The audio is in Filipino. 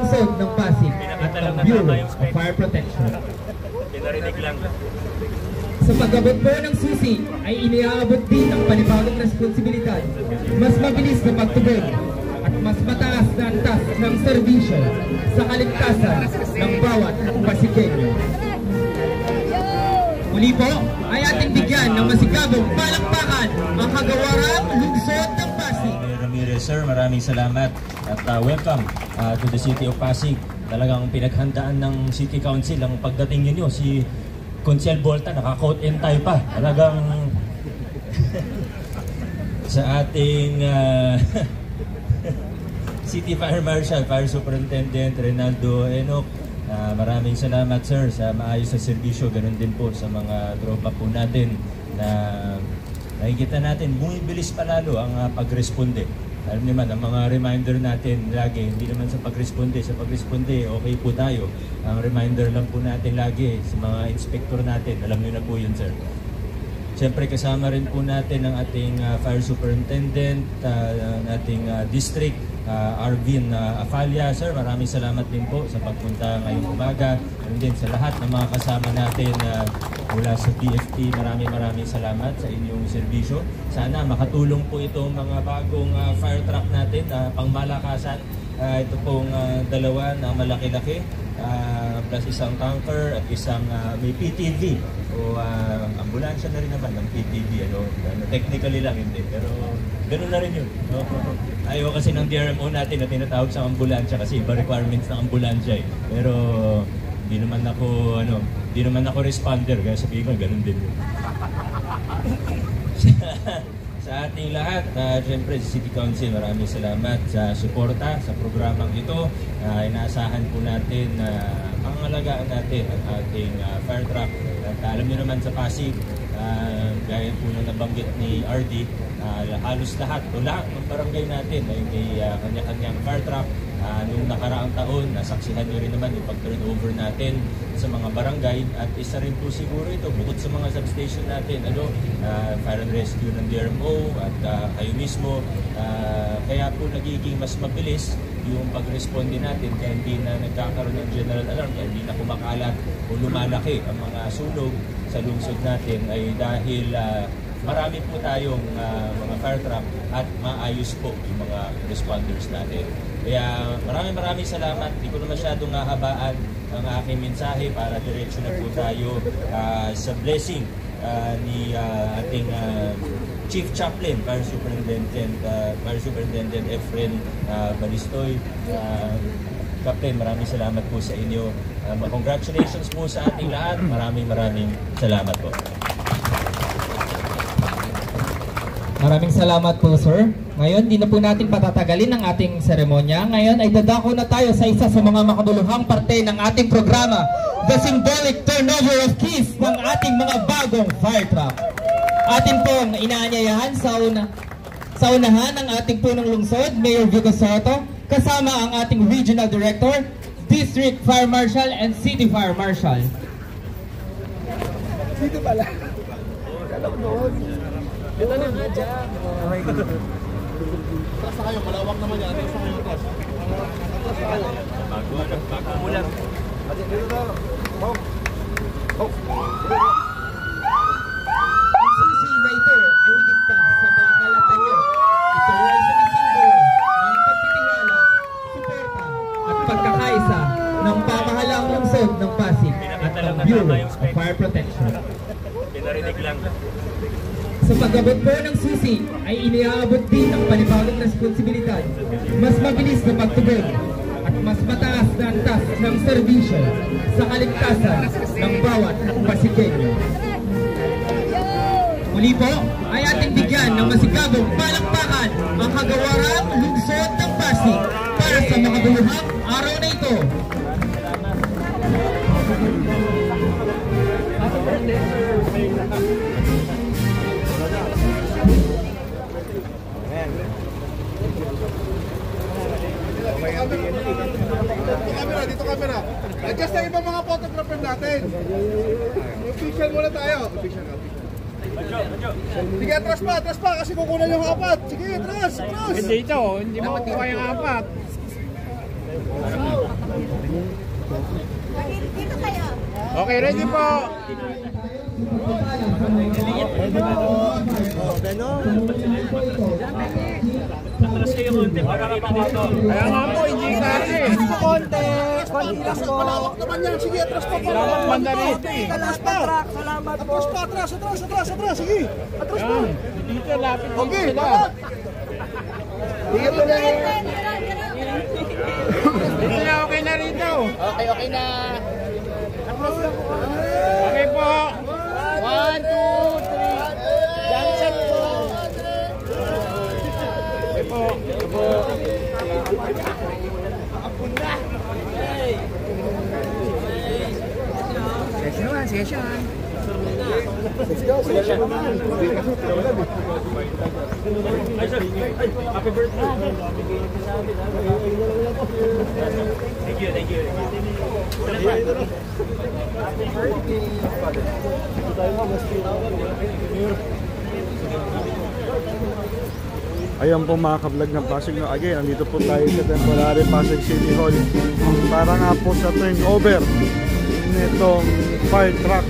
lungsod ng Pasig at ng Bureau of Fire Protection. Pinarinig lang. Sa pag-abot po ng susi ay iniaabot din ng panibagong responsibilidad, mas mabilis na pagtugon at mas mataas na antas ng serbisyo sa kaligtasan ng bawat Pasigueño. Muli po ay ating bigyan ng masigabong palakpakan ang kagawarang lungsod ng Pasig. Ramirez, sir, maraming salamat at welcome to the City of Pasig. Talagang pinaghandaan ng City Council ang pagdating ninyo. Si Consiel Volta, naka-coat and tie pa. Talagang sa ating City Fire Marshal, Fire Superintendent Reynaldo Enoc, maraming salamat, sir, sa maayos na serbisyo. Ganun din po sa mga tropa po natin na nakikita natin, bumibilis pa lalo ang pagresponde. Alam niyo man, ang mga reminder natin lagi, hindi naman sa pagresponde. Sa pagresponde, okay po tayo. Ang reminder lang po natin lagi sa mga inspector natin. Alam niyo na po yun, sir. Siyempre, kasama rin po natin ang ating Fire Superintendent, ating district, Arvin Afalia. Sir, maraming salamat din po sa pagpunta ngayong umaga. And din sa lahat ng mga kasama natin mula sa PFP, maraming salamat sa inyong serbisyo. Sana makatulong po itong mga bagong fire truck natin, pangmalakasan. Ito pong dalawa na malaki-laki, plus isang tanker at isang may PTV o ambulansya na rin naman ng PTV. Technically lang hindi, pero ganun na rin yun. No? Ayaw kasi ng DRMO natin na tinatawag sa ambulansya kasi iba requirements ng ambulansya eh. Pero hindi naman ako responder, kaya sabihin ko ganun din. Sa ating lahat, siyempre sa City Council, maraming salamat sa suporta sa programang ito. Inaasahan po natin na pangalagaan natin ang ating fire truck. At alam niyo naman sa Pasig, gaya po na nabanggit ni RD, halos lahat ng barangay natin ay may kanya-kanyang fire truck. Noong nakaraang taon, nasaksihan nyo rin naman yung pag-turnover natin sa mga barangay at isa rin po siguro ito bukod sa mga substation natin, fire and rescue ng DRMO at kayo mismo, kaya po nagiging mas mabilis yung pag-responde natin kaya hindi na nagkakaroon ng general alarm, kaya hindi na kumakalat o lumalaki ang mga sunog sa lungsod natin ay dahil marami po tayong mga fire truck at maayos po yung mga responders natin. Kaya maraming salamat. Hindi ko na masyadong hahabaan ang aking mensahe para diretso na po tayo sa blessing ni ating Chief Chaplain, Fire Superintendent Efren Balistoy. Captain, maraming salamat po sa inyo. Congratulations po sa ating lahat. Maraming salamat po. Maraming salamat po, sir. Ngayon, di na po natin patatagalin ang ating seremonya. Ngayon ay dadako na tayo sa isa sa mga makabuluhang parte ng ating programa, the symbolic turnover of keys ng ating mga bagong fire truck. Atin pong inaanyayahan sa unahan ng ating punong lungsod, Mayor Vico Soto, kasama ang ating Regional Director, District Fire Marshal, and City Fire Marshal. Dito pala. Alam doon. Ito na nga dyan. Atras na kayo, malawak naman yan. Atras na kayo, atras. Atras na kayo. Bago mo lang. Dito na. Hop. Hop. Ang susi na ito ay higit pa sa pakalatan nyo. Ito ay sumisimbolo ng pagtitiwala, suporta at pagkakaisa ng pamahalang lungsod ng Pasig at ng Bureau of Fire Protection. Pinarinig lang. Sa pag-abot po ng susi ay iniaabot din ng panibagong responsibilidad, mas mabilis na pagtugon at mas mataas na antas ng serbisyo sa kaligtasan ng bawat Pasigueño. Muli po ay ating bigyan ng masigabong palakpakan ang kagawarang lungsod ng Pasig para sa makabuluhang araw na ito. Dito camera. Adjust na ibang mga photographer natin. Official muna tayo. Sige, atras pa kasi kukunan yung apat. Sige, atras. Hindi ito, hindi mo kuha yung apat. Dito kayo. Okay, ready po. Kaya nga po, hindi kasi. Konti lang po. Palawak naman yan. Sige, atras pa. Salamat Banda rito eh. Atras pa. Salamat po. Atras pa, atras. Sige. Atras pa. Dito, lapit po Okay, sila. dapat. Sige po na. Dito na, okay na rito. Okay na. Okay po. 1, 2, 3. Johnson po. Okay po. Okay po. Session. Happy birthday. Thank you. Ayan po mga ka-vlog ng Pasig. No, again, andito po tayo sa temporary Pasig City Hall para nga po sa turnover nitong fire truck